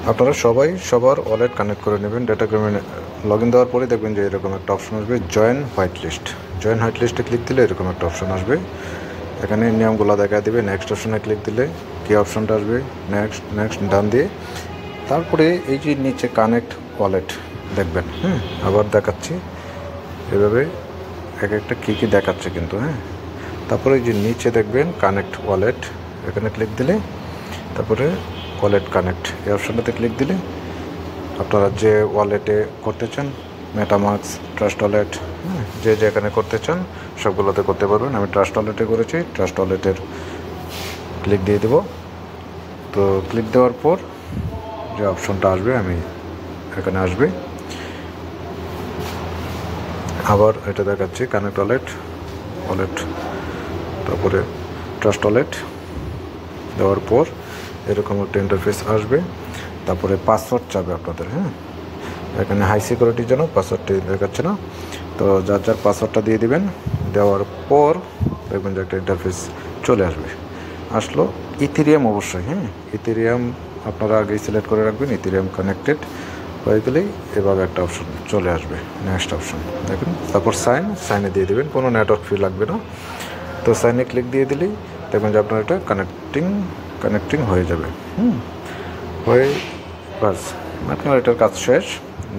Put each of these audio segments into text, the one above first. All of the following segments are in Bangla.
আপনারা সবাই সবার ওয়ালেট কানেক্ট করে নেবেন। ডেটাগ্রামে লগ ইন দেওয়ার পরে দেখবেন যে এরকম একটা অপশন আসবে, join white list. Join white লিস্টে ক্লিক দিলে এরকম একটা অপশন আসবে, এখানে নিয়মগুলো দেখা দেবে। নেক্সট অপশনে ক্লিক দিলে কী অপশনটা আসবে, নেক্সট নেক্সট ডান দিয়ে তারপরে এই যে নিচে কানেক্ট ওয়ালেট দেখবেন। আবার দেখাচ্ছি এভাবে এক একটা কী কী দেখাচ্ছে কিন্তু। তারপরে এই যে নিচে দেখবেন কানেক্ট ওয়ালেট, এখানে ক্লিক দিলে তারপরে ওয়ালেট কানেক্ট এই অপশনটাতে ক্লিক দিলে আপনারা যে ওয়ালেটে করতে চান, মেটামাস্ক, ট্রাস্ট ওয়ালেট, যে যেখানে করতে চান সবগুলোতে করতে পারবেন। আমি ট্রাস্ট ওয়ালেটে করেছি, ট্রাস্ট ওয়ালেটের ক্লিক দিয়ে দেব। তো ক্লিক দেওয়ার পর যে অপশনটা আসবে আমি এখানে আসবে, আবার এটা দেখাচ্ছি কানেক্ট ওয়ালেট, ওয়ালেট তারপরে ট্রাস্ট ওয়ালেট দেওয়ার পর এরকম একটা ইন্টারফেস আসবে। তারপরে পাসওয়ার্ড চাবে আপনাদের। এখানে হাই সিকিউরিটির জন্য পাসওয়ার্ডটি দেখাচ্ছে না, তো যার যার পাসওয়ার্ডটা দিয়ে দিবেন। দেওয়ার পর দেখবেন যে একটা ইন্টারফেস চলে আসলো ইথেরিয়াম অবশ্যই। ইথেরিয়াম আপনারা আগেই সিলেক্ট করে রাখবেন। ইথেরিয়াম কানেক্টেড হয়ে গেলেই এভাবে একটা অপশন চলে আসবে, নেক্সট অপশন দেখুন। তারপর সাইনে দিয়ে দেবেন, কোনো নেটওয়ার্ক ফি লাগবে না। তো সাইনে ক্লিক দিয়ে দিলেই দেখবেন যে আপনার এটা কানেক্টিং হয়ে যাবে। হয়ে বাস আপনার এটার কাজ শেষ।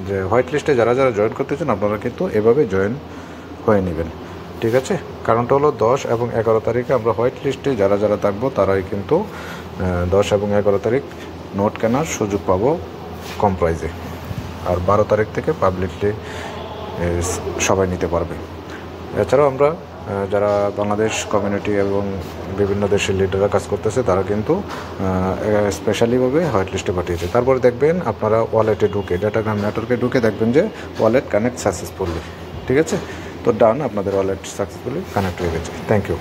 যে হোয়াইট লিস্টে যারা যারা জয়েন করতে চান আপনারা কিন্তু এভাবে জয়েন হয়ে নেবেন, ঠিক আছে। কারণটা হলো 10 এবং 11 তারিখে আমরা হোয়াইট লিস্টে যারা যারা থাকবো তারাই কিন্তু 10 এবং 11 তারিখ নোট কেনার সুযোগ পাবো কম প্রাইজে। আর 12 তারিখ থেকে পাবলিকলি সবাই নিতে পারবে। এছাড়াও আমরা যারা বাংলাদেশ কমিউনিটি এবং বিভিন্ন দেশের লিডাররা কাজ করতেছে তারা কিন্তু স্পেশালিভাবে হোয়াইট লিস্টে পাঠিয়েছে। তারপরে দেখবেন আপনারা ওয়ালেটে ঢুকে, ডেটাগ্রাম নেটওয়ার্কে ঢুকে দেখবেন যে ওয়ালেট কানেক্ট সাকসেসফুলি, ঠিক আছে। তো ডান, আপনাদের ওয়ালেট সাকসেসফুলি কানেক্ট হয়ে গেছে। Thank you.